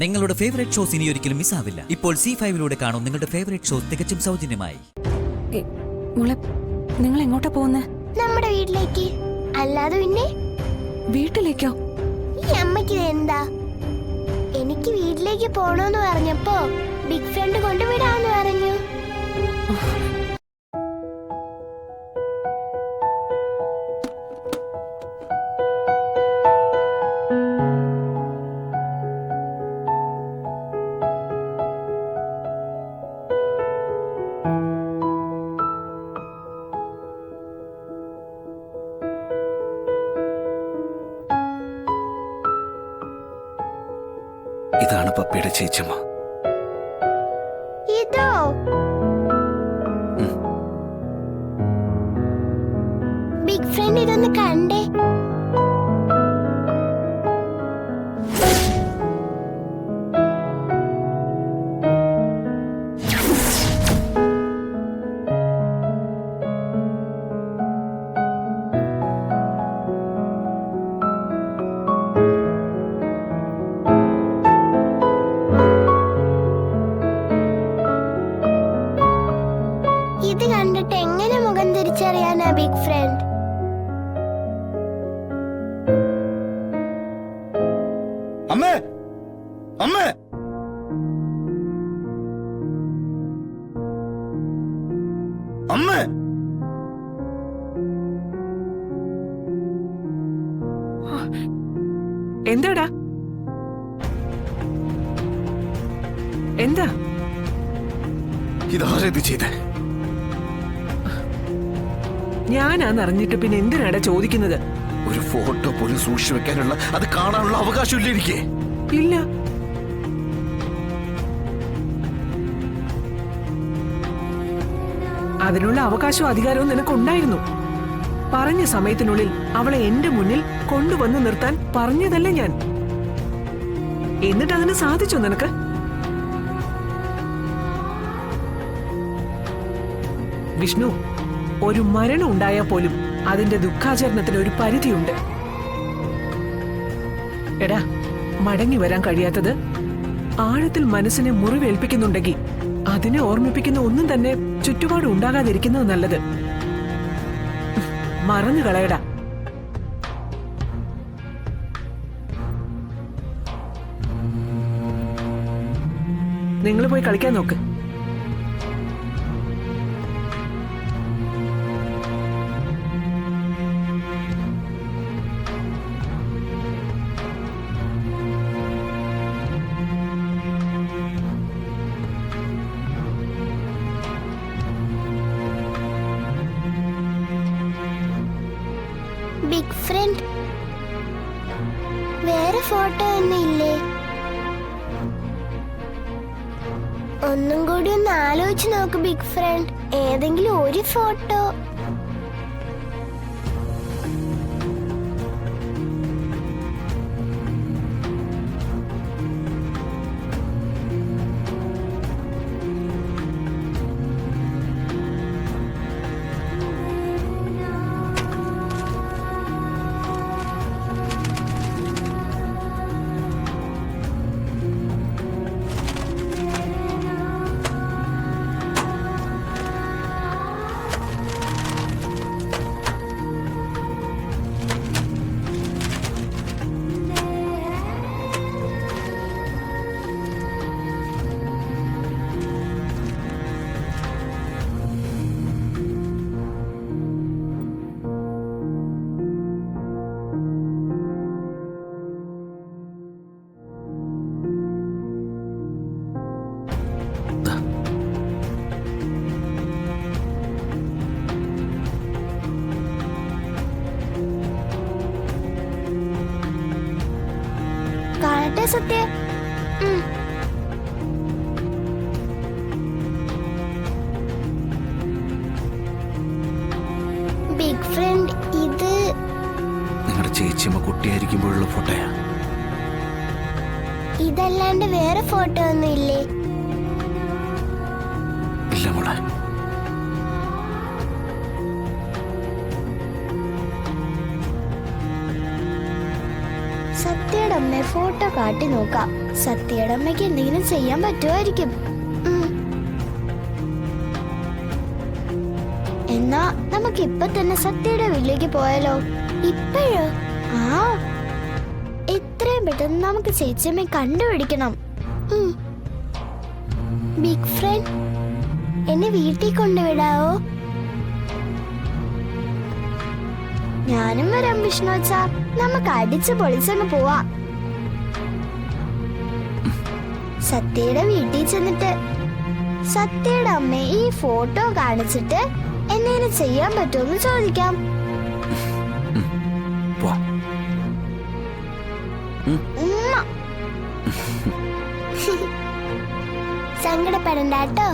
നിങ്ങളുടെ favourite shows ഇനി ഒരിക്കലും മിസ്സാവില്ല. ഇപ്പോൾ C5 കാണും നിങ്ങളുടെ ഫേവറേറ്റ് ഷോസ് തികച്ചും സൗജന്യമായി. നിങ്ങൾ എങ്ങോട്ടാ പോകുന്നത്? നമ്മുടെ വീട്ടിലേക്ക്. അല്ലാതെ പിന്നെ വീട്ടിലേക്കോ? ഈ അമ്മയ്ക്ക് എന്താ? എനിക്ക് വീട്ടിലേക്ക് പോണോന്ന് പറഞ്ഞപ്പോ ബിഗ് ഫ്രണ്ട് കൊണ്ടുവിടാന്ന് പറഞ്ഞു. ഇതാണ് പപ്പയുടെ ചേച്ചമ്മ. ഇതോ? ബിഗ് ഫ്രണ്ട് ഇതൊന്ന് കണ്ടേ. ഇത് കണ്ടിട്ട് എങ്ങനെ മുഖം തിരിച്ചറിയാനാ ബിഗ് ഫ്രണ്ട്? അമ്മേ, അമ്മേ, അമ്മേ, എന്താടാ? എന്താ ഇതാരാ ഇത് ചെയ്തേ? ഞാനാന്നറിഞ്ഞിട്ട് പിന്നെ എന്തിനാടാ ചോദിക്കുന്നത്? ഒരു ഫോട്ടോ പോലും സൂക്ഷിച്ചു വെക്കാനുള്ള, അത് കാണാനുള്ള അവകാശമില്ല എനിക്ക്. ഇല്ല, അതിനുള്ള അവകാശവും അധികാരവും നിനക്കുണ്ടായിരുന്നു. പറഞ്ഞ സമയത്തിനുള്ളിൽ അവളെ എന്റെ മുന്നിൽ കൊണ്ടുവന്ന് നിർത്താൻ പറഞ്ഞതല്ല ഞാൻ. എന്നിട്ട് അതിന് സാധിച്ചോ നിനക്ക്? വിഷ്ണു, ഒരു മരണം ഉണ്ടായാൽ പോലും അതിന്റെ ദുഃഖാചരണത്തിന് ഒരു പരിധിയുണ്ട്. എടാ, മടങ്ങി വരാൻ കഴിയാത്തത് ആഴത്തിൽ മനസ്സിനെ മുറിവേൽപ്പിക്കുന്നുണ്ടെങ്കിൽ അതിനെ ഓർമ്മിപ്പിക്കുന്ന ഒന്നും തന്നെ ചുറ്റുപാടും ഉണ്ടാകാതിരിക്കുന്നത് നല്ലത്. മറന്നു കളയടാ. നിങ്ങൾ പോയി കളിക്കാൻ നോക്ക്. ബിഗ് ഫ്രണ്ട്, വേറെ ഫോട്ടോ ഒന്നും ഇല്ലേ? ഒന്നും കൂടി ഒന്ന് ആലോചിച്ച് നോക്ക് ബിഗ് ഫ്രണ്ട്. ഏതെങ്കിലും ഒരു ഫോട്ടോ. കാണട്ടെ സത്യ. ബിഗ് ഫ്രണ്ട്, ഇത് നിങ്ങളുടെ ചേച്ചിയമ്മ കുട്ടിയായിരിക്കുമ്പോഴുള്ള ഫോട്ടോയാ. ഇതല്ലാണ്ട് വേറെ ഫോട്ടോ ഒന്നും ഇല്ലേ? ഇല്ല മോളെ. സത്യയുടെ അമ്മയെ ഫോട്ടോ കാട്ടി നോക്കാം. സത്യയുടെ അമ്മയ്ക്ക് എന്തെങ്കിലും ചെയ്യാൻ പറ്റുമായിരിക്കും. എന്നാ നമുക്ക് ഇപ്പൊ തന്നെ സത്യയുടെ വീട്ടിലേക്ക് പോയാലോ? ഇപ്പോഴോ? ആ, എത്രയും പെട്ടെന്ന് നമുക്ക് ചേച്ചിയമ്മയെ കണ്ടുപിടിക്കണം. ബിഗ് ഫ്രണ്ട്, എന്നെ വീട്ടിൽ കൊണ്ടുവിടാവോ? ഞാനും വരാം വിഷ്ണുവച്ചാ. നമുക്ക് അടിച്ചു പൊളിച്ചങ്ങ് പോവാ. സത്യയുടെ വീട്ടിൽ ചെന്നിട്ട് സത്യയുടെ അമ്മയെ ഈ ഫോട്ടോ കാണിച്ചിട്ട് എന്തെങ്കിലും ചെയ്യാൻ പറ്റുമെന്ന് ചോദിക്കാം. സങ്കടപ്പെടണ്ടാട്ടോ.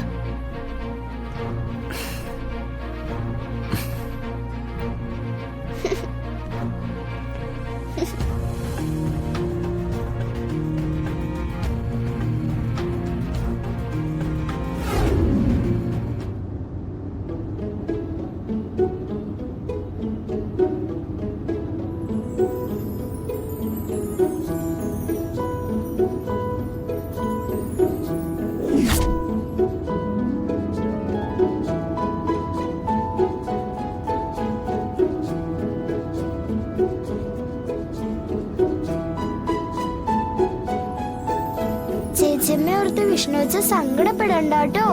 ചേച്ചിയമ്മയോർത്ത് വിഷ്ണു വെച്ച സങ്കടപ്പെടണ്ടോ.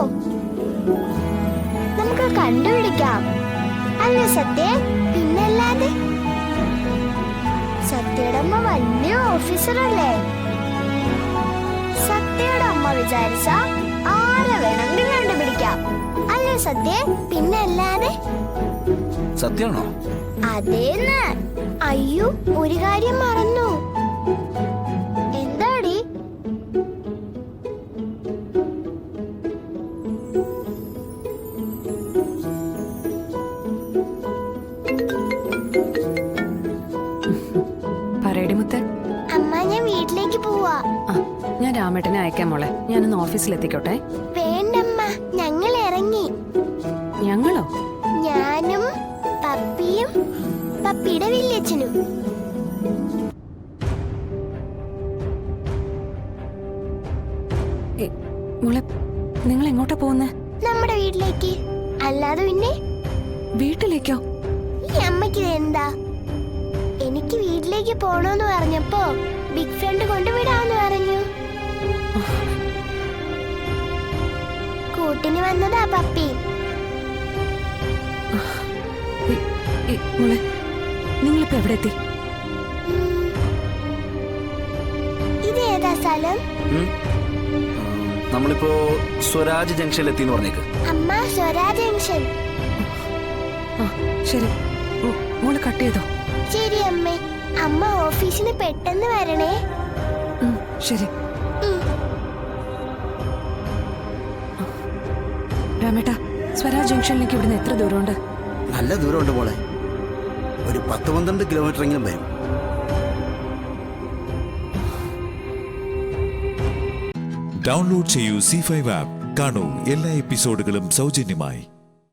നമുക്ക് കണ്ടുപിടിക്കാം, അല്ലേ സത്യ? പിന്നല്ലാതെ. സത്യയുടെ അമ്മ വലിയ ഓഫീസറല്ലേ? സത്യയുടെ അമ്മ വിചാരിച്ച ആരെ വേണമെങ്കിലും കണ്ടുപിടിക്കാം, അല്ലേ സത്യ? പിന്നല്ലാതെ. സത്യമാണോ? അതേന്ന്. അയ്യോ, ഒരു കാര്യം മറന്നു. അമ്മ, ഞാൻ വീട്ടിലേക്ക് പോവാ. ഞാൻ രാമേട്ടനെ അയക്കാം മോളെ. ഞാനൊന്ന് ഓഫീസിലെത്തിക്കോട്ടെ. വേണ്ടമ്മ, ഞങ്ങൾ ഇറങ്ങി. ഞങ്ങളോ? ഞാനും പപ്പിയും പപ്പിയുടെ വല്യച്ഛനും. മോളെ, നിങ്ങൾ എങ്ങോട്ടാ പോകുന്നേ? നമ്മുടെ വീട്ടിലേക്ക്. അല്ലാതെ പിന്നെ? വീട്ടിലേക്കോ? ഈ അമ്മയ്ക്ക് എന്താ? എനിക്ക് വീട്ടിലേക്ക് പോണോന്ന് പറഞ്ഞപ്പോ ബിഗ് ഫ്രണ്ട് കൊണ്ടുവിടാന്ന് പറഞ്ഞു. കൂട്ടിന് വന്നതാ പപ്പി. മോളെ, നിങ്ങളിപ്പോ എവിടെ എത്തി? ഇതേതാ സ്ഥലം? നമ്മളിപ്പോ സ്വരാജ് ജംഗ്ഷനിൽ എത്തി പറഞ്ഞേക്ക്. അമ്മ, സ്വരാജ് ജംഗ്ഷൻ. ശരി, മോള് കട്ട് ചെയ്തോ? ശരി അമ്മേ. അമ്മ ഓഫീസിന് പെട്ടെന്ന് വരണേ. ശരി. രാമേട്ടാ, സ്വരാജ് ജംഗ്ഷനിലേക്ക് ഇവിടുന്ന് എത്ര ദൂരമുണ്ട്? നല്ല ദൂരമുണ്ട് മോളെ. ഒരു 10-12 കിലോമീറ്റർ എങ്കിലും വരും. ഡൗൺലോഡ് ചെയ്യൂ C5 ആപ്പ്. കാണൂ എല്ലാ എപ്പിസോഡുകളും സൗജന്യമായി.